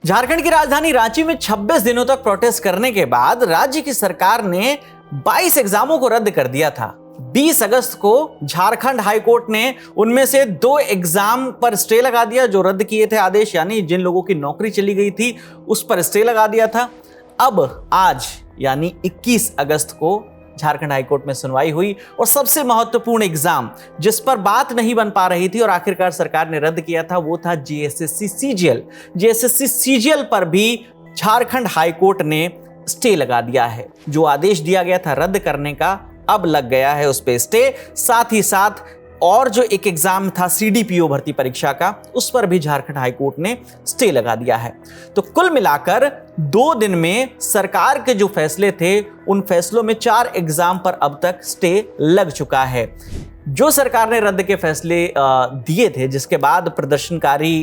झारखंड की राजधानी रांची में 26 दिनों तक प्रोटेस्ट करने के बाद राज्य की सरकार ने 22 एग्जामों को रद्द कर दिया था। 20 अगस्त को झारखंड हाईकोर्ट ने उनमें से 2 एग्जाम पर स्टे लगा दिया, जो रद्द किए थे आदेश, यानी जिन लोगों की नौकरी चली गई थी उस पर स्टे लगा दिया था। अब आज यानी 21 अगस्त को झारखंड हाईकोर्ट में सुनवाई हुई और सबसे महत्वपूर्ण एग्जाम जिस पर बात नहीं बन पा रही थी और आखिरकार सरकार ने रद्द किया था, वो था जेएसएससी सीजीएल। जेएसएससी सीजीएल पर भी झारखंड हाईकोर्ट ने स्टे लगा दिया है। जो आदेश दिया गया था रद्द करने का, अब लग गया है उस पे स्टे। साथ ही साथ और जो एक एग्जाम था सीडीपीओ भर्ती परीक्षा का, उस पर भी झारखंड हाईकोर्ट ने स्टे लगा दिया है। तो कुल मिलाकर 2 दिन में सरकार के जो फैसले थे, उन फैसलों में 4 एग्जाम पर अब तक स्टे लग चुका है। जो सरकार ने रद्द के फैसले दिए थे, जिसके बाद प्रदर्शनकारी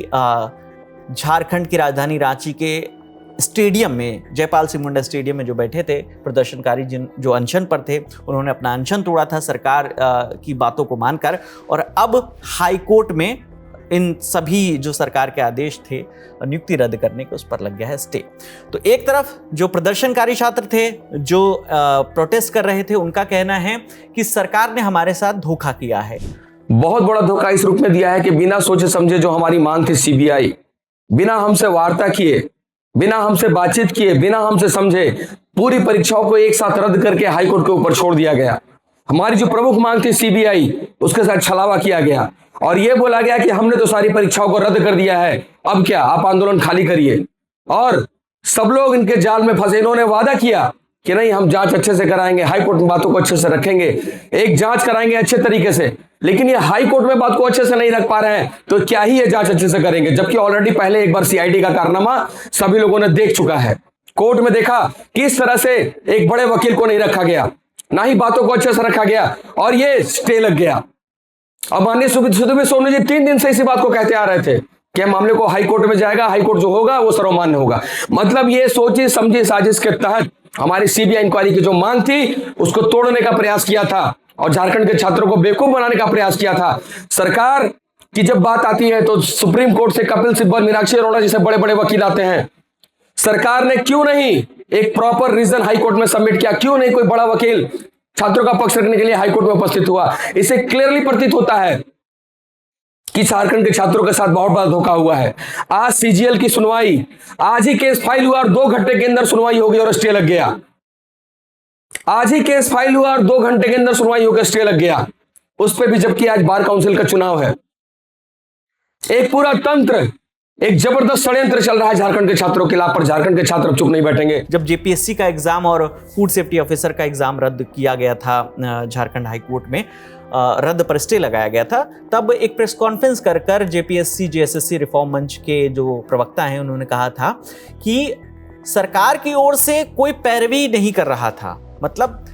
झारखंड की राजधानी रांची के स्टेडियम में, जयपाल सिंह मुंडा स्टेडियम में जो बैठे थे प्रदर्शनकारी, जो अनशन पर थे, उन्होंने अपना अनशन तोड़ा था सरकार की बातों को मानकर। और अब हाईकोर्ट में इन सभी जो सरकार के आदेश थे नियुक्ति रद्द करने के, उस पर लग गया है स्टे। तो एक तरफ जो प्रदर्शनकारी छात्र थे, जो प्रोटेस्ट कर रहे थे, उनका कहना है कि सरकार ने हमारे साथ धोखा किया है। बहुत बड़ा धोखा इस रूप में दिया है कि बिना सोचे समझे जो हमारी मांग थी सीबीआई, बिना हमसे वार्ता किए, बिना हमसे बातचीत किए, बिना हमसे समझे पूरी परीक्षाओं को एक साथ रद्द करके हाईकोर्ट के ऊपर छोड़ दिया गया। हमारी जो प्रमुख मांग थी सीबीआई, उसके साथ छलावा किया गया और यह बोला गया कि हमने तो सारी परीक्षाओं को रद्द कर दिया है, अब क्या, आप आंदोलन खाली करिए। और सब लोग इनके जाल में फंसे। इन्होंने वादा किया कि नहीं, हम जांच अच्छे से कराएंगे, हाईकोर्ट में बातों को अच्छे से रखेंगे, एक जांच कराएंगे अच्छे तरीके से। लेकिन ये हाईकोर्ट में बात को अच्छे से नहीं रख पा रहे हैं, तो क्या ही ये जांच अच्छे से करेंगे, जबकि ऑलरेडी पहले एक बार सीआईडी का कारनामा सभी लोगों ने देख चुका है। कोर्ट में देखा किस तरह से एक बड़े वकील को नहीं रखा गया, ना ही बातों को अच्छे से रखा गया, और ये स्टे लग गया। अब माननीय सुधीर सोनू जी 3 दिन से इसी बात को कहते आ रहे थे कि मामले को हाईकोर्ट में जाएगा, हाईकोर्ट जो होगा वो सर्वमान्य होगा। मतलब ये सोची समझी साजिश के तहत हमारी सीबीआई इंक्वायरी की जो मांग थी, उसको तोड़ने का प्रयास किया था और झारखंड के छात्रों को बेवकूफ बनाने का प्रयास किया था। सरकार की जब बात आती है तो सुप्रीम कोर्ट से कपिल सिब्बल, मीनाक्षी अरोड़ा जैसे बड़े बड़े वकील आते हैं। सरकार ने क्यों नहीं एक प्रॉपर रीजन हाईकोर्ट में सबमिट किया? क्यों नहीं कोई बड़ा वकील छात्रों का पक्ष रखने के लिए हाईकोर्ट में उपस्थित हुआ? इससे क्लियरली प्रतीत होता है कि झारखंड के छात्रों के साथ बहुत बड़ा धोखा हुआ है। आज सीजीएल की सुनवाई, आज ही केस फाइल हुआ और 2 घंटे के अंदर सुनवाई होगी और स्टे लग गया। आज ही केस फाइल हुआ और 2 घंटे के अंदर सुनवाई होकर स्टे लग गया, उस पर भी, जबकि आज बार काउंसिल का चुनाव है। एक पूरा तंत्र, एक जबरदस्त षड्यंत्र चल रहा है झारखंड के छात्रों के खिलाफ, पर झारखंड के छात्र चुप नहीं बैठेंगे। जब जेपीएससी का एग्जाम और फूड सेफ्टी ऑफिसर का एग्जाम रद्द किया गया था झारखंड हाईकोर्ट में, रद्द पर स्टे लगाया गया था, तब एक प्रेस कॉन्फ्रेंस कर जेपीएससी जेएसएससी रिफॉर्म मंच के जो प्रवक्ता हैं, उन्होंने कहा था कि सरकार की ओर से कोई पैरवी नहीं कर रहा था। मतलब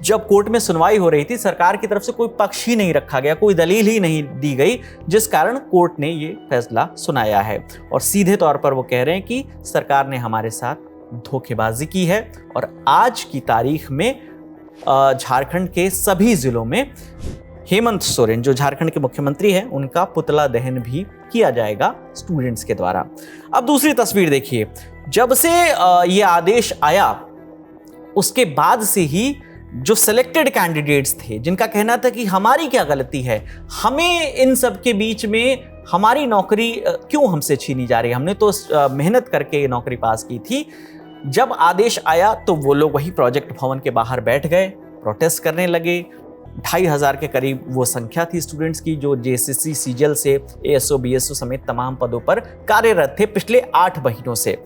जब कोर्ट में सुनवाई हो रही थी, सरकार की तरफ से कोई पक्ष ही नहीं रखा गया, कोई दलील ही नहीं दी गई, जिस कारण कोर्ट ने ये फैसला सुनाया है। और सीधे तौर पर वो कह रहे हैं कि सरकार ने हमारे साथ धोखेबाजी की है और आज की तारीख में झारखंड के सभी जिलों में हेमंत सोरेन, जो झारखंड के मुख्यमंत्री हैं, उनका पुतला दहन भी किया जाएगा स्टूडेंट्स के द्वारा। अब दूसरी तस्वीर देखिए। जब से ये आदेश आया, उसके बाद से ही जो सिलेक्टेड कैंडिडेट्स थे, जिनका कहना था कि हमारी क्या गलती है, हमें इन सब के बीच में हमारी नौकरी क्यों हमसे छीनी जा रही है, हमने तो मेहनत करके नौकरी पास की थी। जब आदेश आया तो वो लोग वही प्रोजेक्ट भवन के बाहर बैठ गए, प्रोटेस्ट करने लगे। 2500 के करीब वो संख्या थी स्टूडेंट्स की, जो जेएसएससी सीजीएल से एएसओ बीएसओ समेत तमाम पदों पर कार्यरत थे पिछले 8 महीनों से।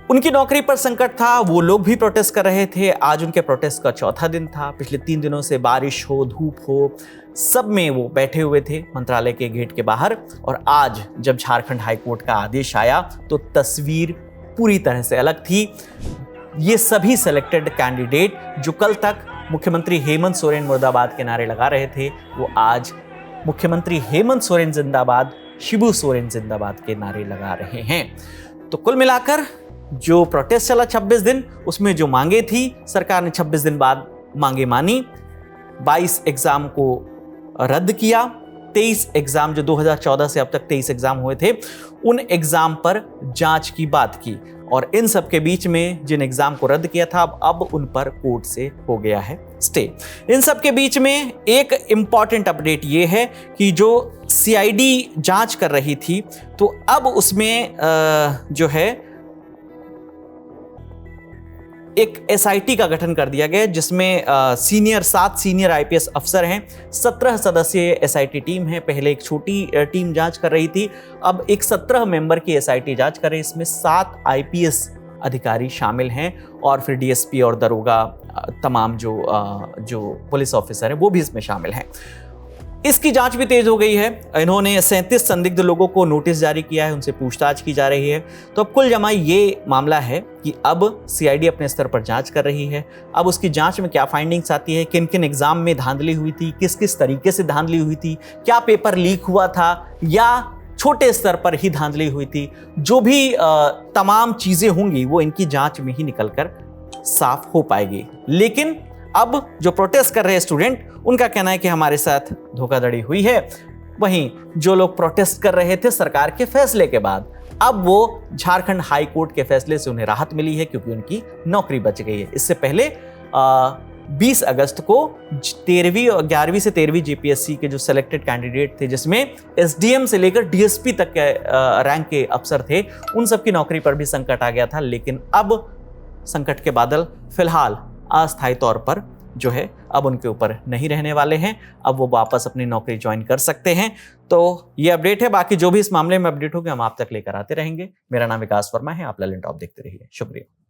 उनकी नौकरी पर संकट था, वो लोग भी प्रोटेस्ट कर रहे थे। आज उनके प्रोटेस्ट का 4था दिन था। पिछले 3 दिनों से बारिश हो, धूप हो, सब में वो बैठे हुए थे मंत्रालय के गेट के बाहर। और आज जब झारखंड हाईकोर्ट का आदेश आया तो तस्वीर पूरी तरह से अलग थी। ये सभी सेलेक्टेड कैंडिडेट जो कल तक मुख्यमंत्री हेमंत सोरेन मुर्दाबाद के नारे लगा रहे थे, वो आज मुख्यमंत्री हेमंत सोरेन जिंदाबाद, शिबू सोरेन जिंदाबाद के नारे लगा रहे हैं। तो कुल मिलाकर जो प्रोटेस्ट चला 26 दिन, उसमें जो मांगे थी, सरकार ने 26 दिन बाद मांगे मानी। 22 एग्जाम को रद्द किया 23 एग्जाम जो 2014 से अब तक 23 एग्जाम हुए थे, उन एग्जाम पर जांच की बात की। और इन सब के बीच में जिन एग्जाम को रद्द किया था अब उन पर कोर्ट से हो गया है स्टे। इन सब के बीच में एक इंपॉर्टेंट अपडेट ये है कि जो सीआईडी जांच कर रही थी, तो अब उसमें जो है एक एसआईटी का गठन कर दिया गया, जिसमें 7 सीनियर आईपीएस अफसर हैं, 17 सदस्यीय एसआईटी टीम है। पहले एक छोटी टीम जांच कर रही थी, अब एक 17 मेंबर की एसआईटी जांच कर रही है। इसमें 7 आईपीएस अधिकारी शामिल हैं और फिर डीएसपी और दरोगा, तमाम जो पुलिस ऑफिसर हैं वो भी इसमें शामिल हैं। इसकी जांच भी तेज हो गई है। इन्होंने 37 संदिग्ध लोगों को नोटिस जारी किया है, उनसे पूछताछ की जा रही है। तो अब कुल जमा ये मामला है कि अब सीआईडी अपने स्तर पर जांच कर रही है। अब उसकी जांच में क्या फाइंडिंग्स आती है, किन किन एग्जाम में धांधली हुई थी, किस किस तरीके से धांधली हुई थी, क्या पेपर लीक हुआ था या छोटे स्तर पर ही धांधली हुई थी, जो भी तमाम चीजें होंगी वो इनकी जांच में ही निकलकर साफ हो पाएगी। लेकिन अब जो प्रोटेस्ट कर रहे स्टूडेंट, उनका कहना है कि हमारे साथ धोखाधड़ी हुई है। वहीं जो लोग प्रोटेस्ट कर रहे थे सरकार के फैसले के बाद, अब वो झारखंड हाई कोर्ट के फैसले से उन्हें राहत मिली है क्योंकि उनकी नौकरी बच गई है। इससे पहले 20 अगस्त को 11वीं से 13वीं जीपीएससी के जो सिलेक्टेड कैंडिडेट थे, जिसमें एसडीएम से लेकर डीएसपी तक के रैंक के अफसर थे, उन सबकी नौकरी पर भी संकट आ गया था। लेकिन अब संकट के बादल फिलहाल अस्थायी तौर पर जो है अब उनके ऊपर नहीं रहने वाले हैं। अब वो वापस अपनी नौकरी ज्वाइन कर सकते हैं। तो ये अपडेट है। बाकी जो भी इस मामले में अपडेट होगी हम आप तक लेकर आते रहेंगे। मेरा नाम विकास वर्मा है। आप ललन टॉप देखते रहिए। शुक्रिया।